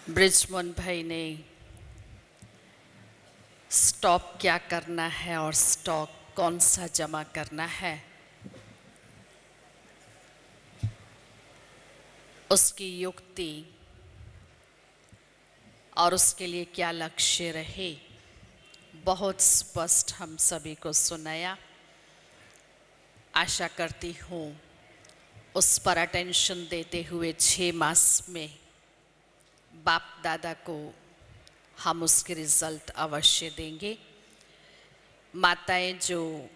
ब्रिजमोहन भाई ने स्टॉक क्या करना है और स्टॉक कौन सा जमा करना है, उसकी युक्ति और उसके लिए क्या लक्ष्य रहे, बहुत स्पष्ट हम सभी को सुनाया। आशा करती हूँ उस पर अटेंशन देते हुए 6 मास में बाप दादा को हम उसके रिजल्ट अवश्य देंगे। माताएं जो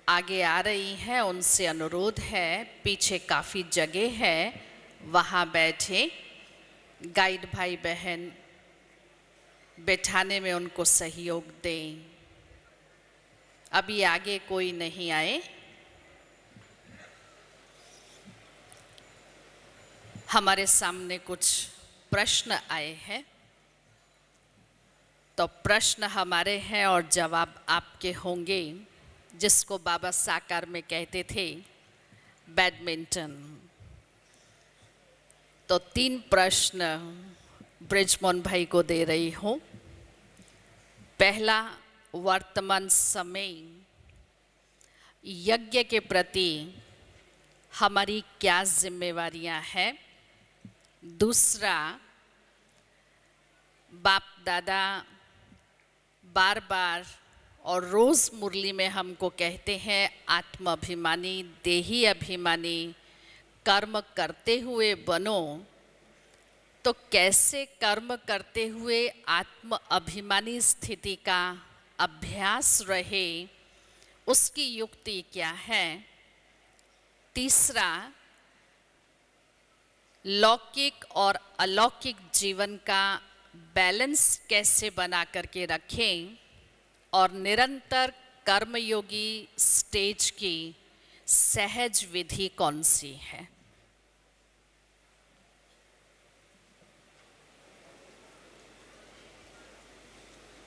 आगे आ रही हैं उनसे अनुरोध है, पीछे काफ़ी जगह है, वहाँ बैठे। गाइड भाई बहन बैठाने में उनको सहयोग दें। अभी आगे कोई नहीं आए। हमारे सामने कुछ प्रश्न आए हैं, तो प्रश्न हमारे हैं और जवाब आपके होंगे, जिसको बाबा साकार में कहते थे बैडमिंटन। तो 3 प्रश्न ब्रिजमोहन भाई को दे रही हूँ। पहला, वर्तमान समय यज्ञ के प्रति हमारी क्या जिम्मेवारियां हैं। दूसरा, बाप दादा बार बार और रोज़ मुरली में हमको कहते हैं, आत्माभिमानी, देही अभिमानी कर्म करते हुए बनो। तो कैसे कर्म करते हुए आत्म अभिमानी स्थिति का अभ्यास रहे, उसकी युक्ति क्या है। तीसरा, लौकिक और अलौकिक जीवन का बैलेंस कैसे बना करके रखें, और निरंतर कर्मयोगी स्टेज की सहज विधि कौन सी है।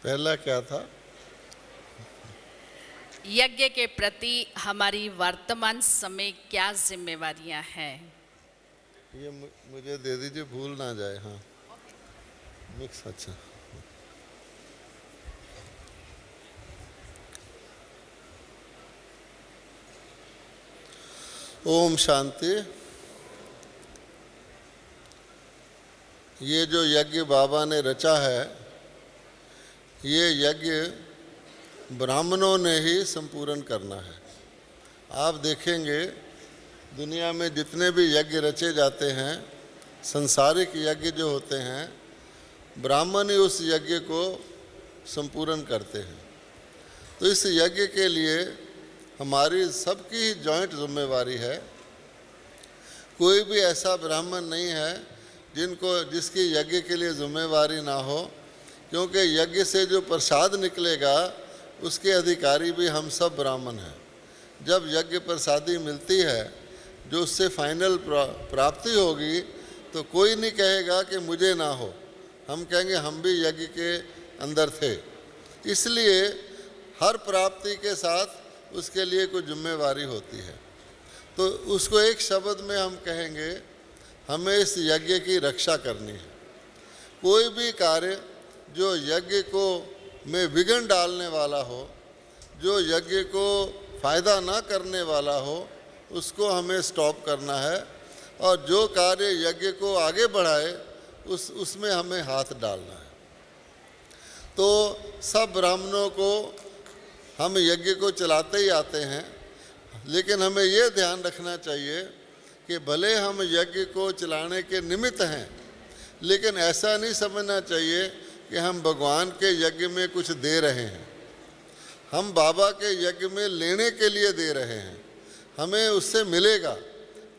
पहला क्या था? यज्ञ के प्रति हमारी वर्तमान समय क्या जिम्मेवारियां हैं। ये मुझे दे दीजिए, भूल ना जाए। हाँ, मिक्स। अच्छा, ओम शांति। ये जो यज्ञ बाबा ने रचा है, ये यज्ञ ब्राह्मणों ने ही संपूर्ण करना है। आप देखेंगे दुनिया में जितने भी यज्ञ रचे जाते हैं, संसारिक यज्ञ जो होते हैं, ब्राह्मण ही उस यज्ञ को संपूर्ण करते हैं। तो इस यज्ञ के लिए हमारी सबकी जॉइंट जिम्मेवारी है। कोई भी ऐसा ब्राह्मण नहीं है जिसकी यज्ञ के लिए जिम्मेवारी ना हो, क्योंकि यज्ञ से जो प्रसाद निकलेगा उसके अधिकारी भी हम सब ब्राह्मण हैं। जब यज्ञ प्रसादी मिलती है, जो उससे फाइनल प्राप्ति होगी, तो कोई नहीं कहेगा कि मुझे ना हो, हम कहेंगे हम भी यज्ञ के अंदर थे। इसलिए हर प्राप्ति के साथ उसके लिए कोई जिम्मेवारी होती है। तो उसको एक शब्द में हम कहेंगे, हमें इस यज्ञ की रक्षा करनी है। कोई भी कार्य जो यज्ञ को में विघ्न डालने वाला हो, जो यज्ञ को फ़ायदा ना करने वाला हो, उसको हमें स्टॉप करना है। और जो कार्य यज्ञ को आगे बढ़ाए उसमें हमें हाथ डालना है। तो सब ब्राह्मणों को हम यज्ञ को चलाते ही आते हैं, लेकिन हमें ये ध्यान रखना चाहिए कि भले हम यज्ञ को चलाने के निमित्त हैं, लेकिन ऐसा नहीं समझना चाहिए कि हम भगवान के यज्ञ में कुछ दे रहे हैं। हम बाबा के यज्ञ में लेने के लिए दे रहे हैं, हमें उससे मिलेगा।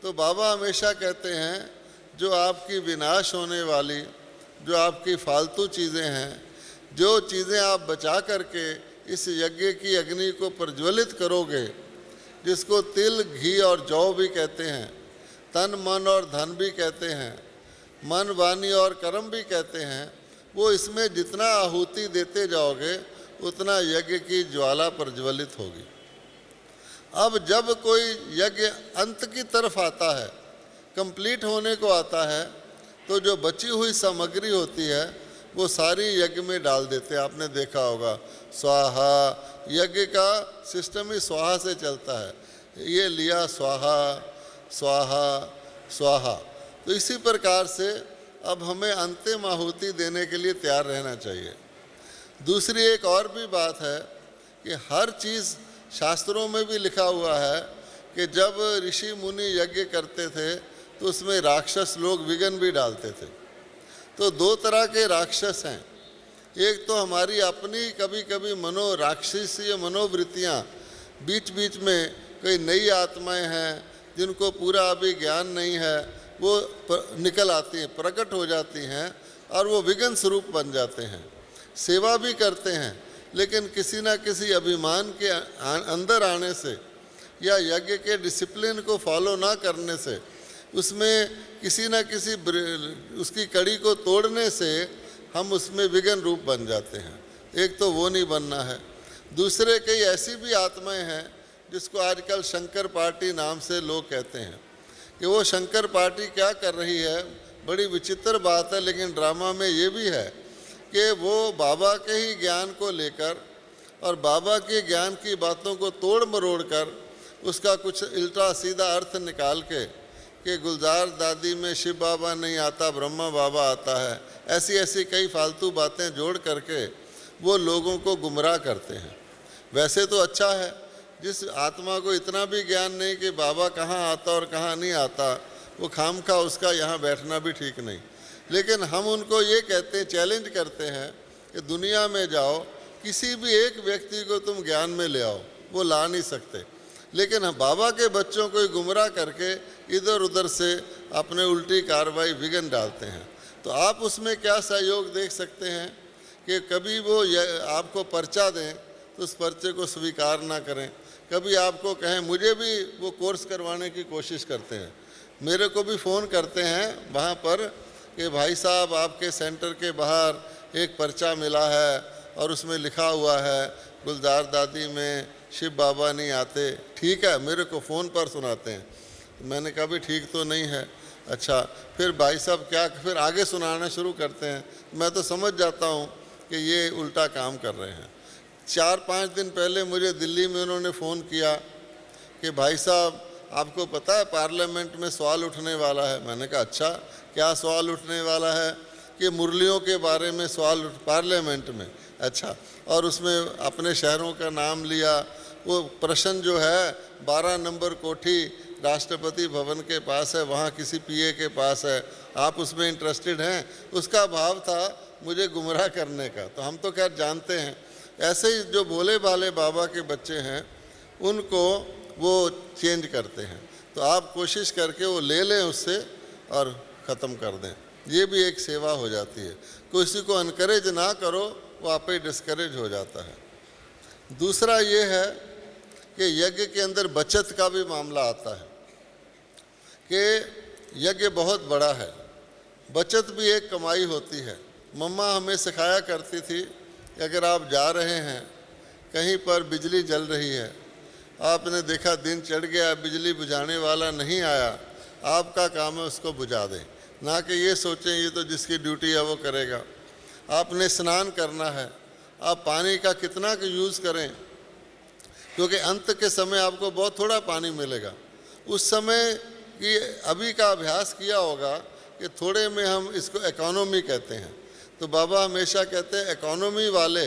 तो बाबा हमेशा कहते हैं, जो आपकी विनाश होने वाली, जो आपकी फालतू चीज़ें हैं, जो चीज़ें आप बचा करके इस यज्ञ की अग्नि को प्रज्वलित करोगे, जिसको तिल, घी और जौ भी कहते हैं, तन, मन और धन भी कहते हैं, मन, वाणी और कर्म भी कहते हैं, वो इसमें जितना आहुति देते जाओगे उतना यज्ञ की ज्वाला प्रज्वलित होगी। अब जब कोई यज्ञ अंत की तरफ आता है, कंप्लीट होने को आता है, तो जो बची हुई सामग्री होती है वो सारी यज्ञ में डाल देते हैं। आपने देखा होगा स्वाहा, यज्ञ का सिस्टम ही स्वाहा से चलता है। ये लिया स्वाहा स्वाहा स्वाहा। तो इसी प्रकार से अब हमें अंतिम आहुति देने के लिए तैयार रहना चाहिए। दूसरी एक और भी बात है कि हर चीज़ शास्त्रों में भी लिखा हुआ है कि जब ऋषि मुनि यज्ञ करते थे तो उसमें राक्षस लोग विघ्न भी डालते थे। तो दो तरह के राक्षस हैं। एक तो हमारी अपनी कभी कभी राक्षसीय मनोवृत्तियाँ, बीच बीच में कई नई आत्माएं हैं जिनको पूरा अभी ज्ञान नहीं है, वो निकल आती हैं, प्रकट हो जाती हैं और वो विघ्न स्वरूप बन जाते हैं। सेवा भी करते हैं लेकिन किसी न किसी अभिमान के अंदर आने से या यज्ञ के डिसिप्लिन को फॉलो ना करने से, उसमें किसी न किसी उसकी कड़ी को तोड़ने से हम उसमें विघ्न रूप बन जाते हैं। एक तो वो नहीं बनना है। दूसरे कई ऐसी भी आत्माएं हैं जिसको आजकल शंकर पार्टी नाम से लोग कहते हैं कि वो शंकर पार्टी क्या कर रही है। बड़ी विचित्र बात है, लेकिन ड्रामा में ये भी है कि वो बाबा के ही ज्ञान को लेकर और बाबा के ज्ञान की बातों को तोड़ मरोड़ कर उसका कुछ उल्टा सीधा अर्थ निकाल के कि गुलजार दादी में शिव बाबा नहीं आता, ब्रह्मा बाबा आता है, ऐसी ऐसी कई फालतू बातें जोड़ करके वो लोगों को गुमराह करते हैं। वैसे तो अच्छा है, जिस आत्मा को इतना भी ज्ञान नहीं कि बाबा कहाँ आता और कहाँ नहीं आता, वो खामखा उसका यहाँ बैठना भी ठीक नहीं। लेकिन हम उनको ये कहते हैं, चैलेंज करते हैं कि दुनिया में जाओ, किसी भी एक व्यक्ति को तुम ज्ञान में ले आओ, वो ला नहीं सकते। लेकिन हम बाबा के बच्चों को गुमराह करके इधर उधर से अपने उल्टी कार्रवाई विघ्न डालते हैं। तो आप उसमें क्या सहयोग देख सकते हैं कि कभी वो आपको पर्चा दें तो उस पर्चे को स्वीकार ना करें। कभी आपको कहें, मुझे भी वो कोर्स करवाने की कोशिश करते हैं, मेरे को भी फ़ोन करते हैं वहाँ पर कि भाई साहब आपके सेंटर के बाहर एक पर्चा मिला है और उसमें लिखा हुआ है गुलजार दादी में शिव बाबा नहीं आते। ठीक है, मेरे को फ़ोन पर सुनाते हैं। मैंने कहा भी ठीक तो नहीं है। अच्छा, फिर भाई साहब क्या, फिर आगे सुनाना शुरू करते हैं। मैं तो समझ जाता हूँ कि ये उल्टा काम कर रहे हैं। 4-5 दिन पहले मुझे दिल्ली में उन्होंने फ़ोन किया कि भाई साहब आपको पता है पार्लियामेंट में सवाल उठने वाला है। मैंने कहा अच्छा, क्या सवाल उठने वाला है? कि मुरलियों के बारे में सवाल पार्लियामेंट में। अच्छा, और उसमें अपने शहरों का नाम लिया। वो प्रश्न जो है 12 नंबर कोठी राष्ट्रपति भवन के पास है, वहाँ किसी पीए के पास है, आप उसमें इंटरेस्टेड हैं? उसका भाव था मुझे गुमराह करने का। तो हम तो खैर जानते हैं, ऐसे ही जो भोले भाले बाबा के बच्चे हैं उनको वो चेंज करते हैं। तो आप कोशिश करके वो ले लें उससे और ख़त्म कर दें। ये भी एक सेवा हो जाती है। किसी को अनकरेज ना करो, वो आप ही डिस्करेज हो जाता है। दूसरा ये है कि यज्ञ के अंदर बचत का भी मामला आता है कि यज्ञ बहुत बड़ा है, बचत भी एक कमाई होती है। मम्मा हमें सिखाया करती थी कि अगर आप जा रहे हैं कहीं पर, बिजली जल रही है, आपने देखा दिन चढ़ गया, बिजली बुझाने वाला नहीं आया, आपका काम है उसको बुझा दें, ना कि ये सोचें ये तो जिसकी ड्यूटी है वो करेगा। आपने स्नान करना है, आप पानी का कितना यूज़ करें, क्योंकि अंत के समय आपको बहुत थोड़ा पानी मिलेगा। उस समय की अभी का अभ्यास किया होगा कि थोड़े में हम इसको इकोनॉमी कहते हैं। तो बाबा हमेशा कहते हैं इकोनॉमी वाले,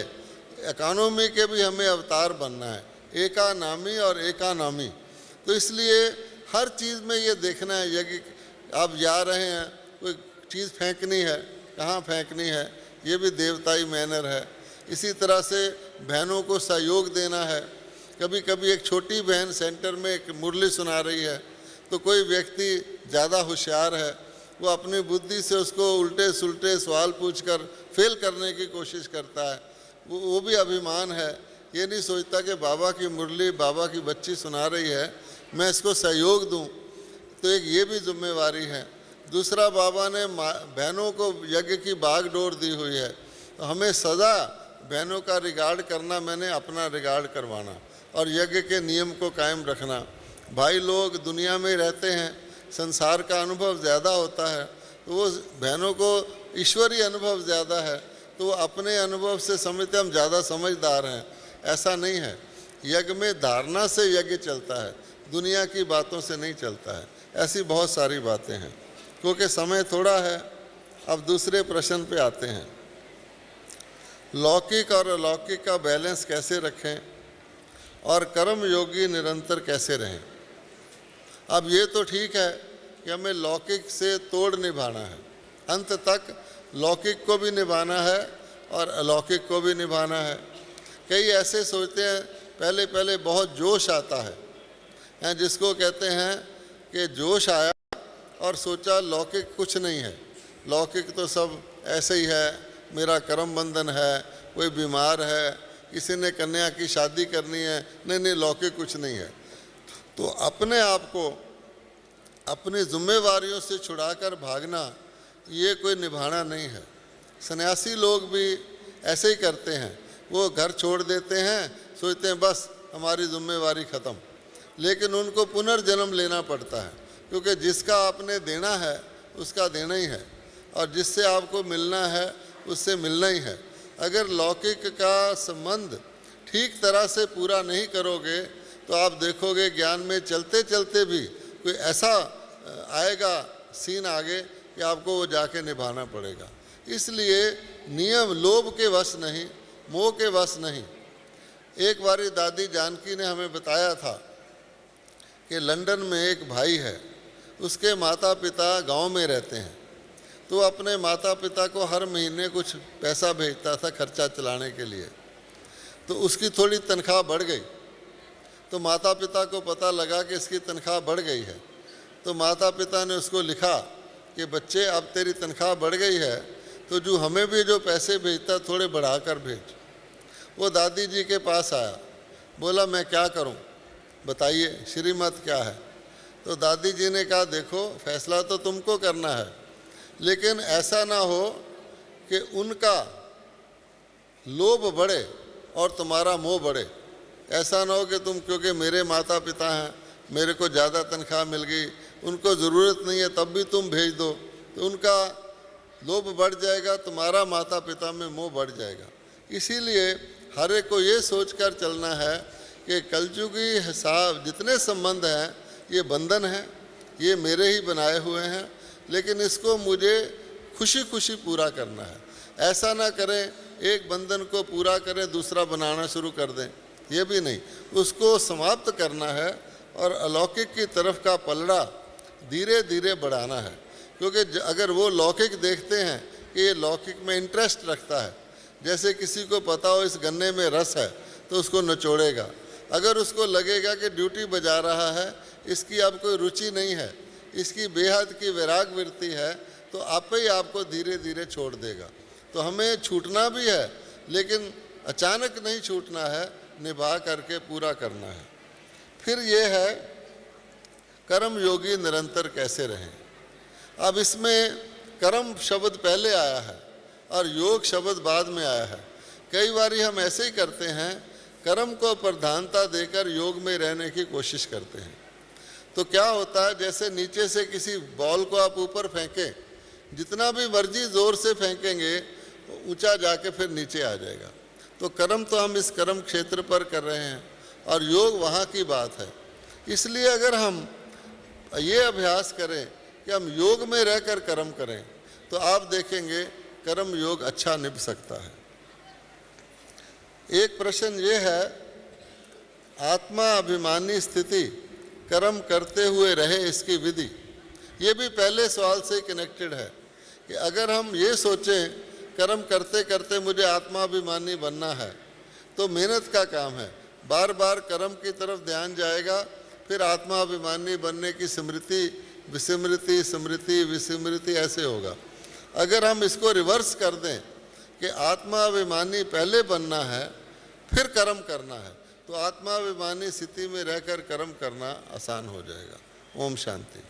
इकोनॉमी के भी हमें अवतार बनना है, एका नामी और एका नामी। तो इसलिए हर चीज़ में ये देखना है, यज्ञ आप जा रहे हैं, कोई चीज़ फेंकनी है, कहाँ फेंकनी है, ये भी देवताई मैनर है। इसी तरह से बहनों को सहयोग देना है। कभी कभी एक छोटी बहन सेंटर में एक मुरली सुना रही है, तो कोई व्यक्ति ज़्यादा होशियार है, वो अपनी बुद्धि से उसको उल्टे सुलटे सवाल पूछकर फेल करने की कोशिश करता है। वो भी अभिमान है, ये नहीं सोचता कि बाबा की मुरली बाबा की बच्ची सुना रही है, मैं इसको सहयोग दूं। तो एक ये भी जिम्मेवारी है। दूसरा, बाबा ने बहनों को यज्ञ की बागडोर दी हुई है, तो हमें सदा बहनों का रिगार्ड करना, मैंने अपना रिगार्ड करवाना और यज्ञ के नियम को कायम रखना। भाई लोग दुनिया में रहते हैं, संसार का अनुभव ज़्यादा होता है, तो वो बहनों को ईश्वरीय अनुभव ज़्यादा है, तो वो अपने अनुभव से समझते हम ज़्यादा समझदार हैं। ऐसा नहीं है। यज्ञ में धारणा से यज्ञ चलता है, दुनिया की बातों से नहीं चलता है। ऐसी बहुत सारी बातें हैं। क्योंकि समय थोड़ा है, अब दूसरे प्रश्न पे आते हैं। लौकिक और अलौकिक का बैलेंस कैसे रखें और कर्म योगी निरंतर कैसे रहें। अब ये तो ठीक है कि हमें लौकिक से तोड़ निभाना है, अंत तक लौकिक को भी निभाना है और अलौकिक को भी निभाना है। कई ऐसे सोचते हैं, पहले पहले बहुत जोश आता है, जिसको कहते हैं कि जोश आया और सोचा लौकिक कुछ नहीं है, लौकिक तो सब ऐसे ही है, मेरा कर्म बंधन है, कोई बीमार है, किसी ने कन्या की शादी करनी है, नहीं लौकिक कुछ नहीं है। तो अपने आप को अपनी जिम्मेवारियों से छुड़ाकर भागना, ये कोई निभाना नहीं है। सन्यासी लोग भी ऐसे ही करते हैं, वो घर छोड़ देते हैं, सोचते हैं बस हमारी जिम्मेवारी ख़त्म, लेकिन उनको पुनर्जन्म लेना पड़ता है, क्योंकि जिसका आपने देना है उसका देना ही है, और जिससे आपको मिलना है उससे मिलना ही है। अगर लौकिक का संबंध ठीक तरह से पूरा नहीं करोगे तो आप देखोगे ज्ञान में चलते चलते भी कोई ऐसा आएगा सीन आगे कि आपको वो जाके निभाना पड़ेगा। इसलिए नियम लोभ के वश नहीं, मोह के वश नहीं। एक बारी दादी जानकी ने हमें बताया था कि लंदन में एक भाई है, उसके माता पिता गांव में रहते हैं, तो अपने माता पिता को हर महीने कुछ पैसा भेजता था खर्चा चलाने के लिए। तो उसकी थोड़ी तनख्वाह बढ़ गई, तो माता पिता को पता लगा कि इसकी तनख्वाह बढ़ गई है। तो माता पिता ने उसको लिखा कि बच्चे अब तेरी तनख्वाह बढ़ गई है, तो जो हमें भी जो पैसे भेजता थोड़े बढ़ा कर भेज। वो दादी जी के पास आया, बोला मैं क्या करूं, बताइए श्रीमत क्या है। तो दादी जी ने कहा देखो फैसला तो तुमको करना है, लेकिन ऐसा ना हो कि उनका लोभ बढ़े और तुम्हारा मोह बढ़े। ऐसा ना हो कि तुम क्योंकि मेरे माता पिता हैं, मेरे को ज़्यादा तनख्वाह मिल गई, उनको ज़रूरत नहीं है तब भी तुम भेज दो, तो उनका लोभ बढ़ जाएगा, तुम्हारा माता पिता में मोह बढ़ जाएगा। इसीलिए हर एक को ये सोचकर चलना है कि कलयुगी हिसाब जितने संबंध हैं ये बंधन हैं, ये मेरे ही बनाए हुए हैं, लेकिन इसको मुझे खुशी खुशी पूरा करना है। ऐसा ना करें एक बंधन को पूरा करें दूसरा बनाना शुरू कर दें, ये भी नहीं, उसको समाप्त करना है और अलौकिक की तरफ का पलड़ा धीरे धीरे बढ़ाना है। क्योंकि अगर वो लौकिक देखते हैं कि ये लौकिक में इंटरेस्ट रखता है, जैसे किसी को पता हो इस गन्ने में रस है तो उसको निचोड़ेगा। अगर उसको लगेगा कि ड्यूटी बजा रहा है, इसकी अब कोई रुचि नहीं है, इसकी बेहद की वैराग वृत्ति है, तो आप ही आपको धीरे धीरे छोड़ देगा। तो हमें छूटना भी है, लेकिन अचानक नहीं छूटना है, निभा करके पूरा करना है। फिर ये है कर्म योगी निरंतर कैसे रहें। अब इसमें कर्म शब्द पहले आया है और योग शब्द बाद में आया है। कई बारी हम ऐसे ही करते हैं, कर्म को प्रधानता देकर योग में रहने की कोशिश करते हैं। तो क्या होता है, जैसे नीचे से किसी बॉल को आप ऊपर फेंकें, जितना भी मर्जी ज़ोर से फेंकेंगे ऊंचा जाके फिर नीचे आ जाएगा। तो कर्म तो हम इस कर्म क्षेत्र पर कर रहे हैं और योग वहाँ की बात है। इसलिए अगर हम ये अभ्यास करें कि हम योग में रहकर कर्म करें, तो आप देखेंगे कर्म योग अच्छा निभ सकता है। एक प्रश्न ये है, आत्मा अभिमानी स्थिति कर्म करते हुए रहे इसकी विधि। ये भी पहले सवाल से कनेक्टेड है कि अगर हम ये सोचें कर्म करते करते मुझे आत्माभिमानी बनना है, तो मेहनत का काम है, बार बार कर्म की तरफ ध्यान जाएगा, फिर आत्माभिमानी बनने की स्मृति विस्मृति स्मृति विस्मृति ऐसे होगा। अगर हम इसको रिवर्स कर दें कि आत्माभिमानी पहले बनना है फिर कर्म करना है, तो आत्माभिमानी स्थिति में रहकर कर्म करना आसान हो जाएगा। ओम शांति।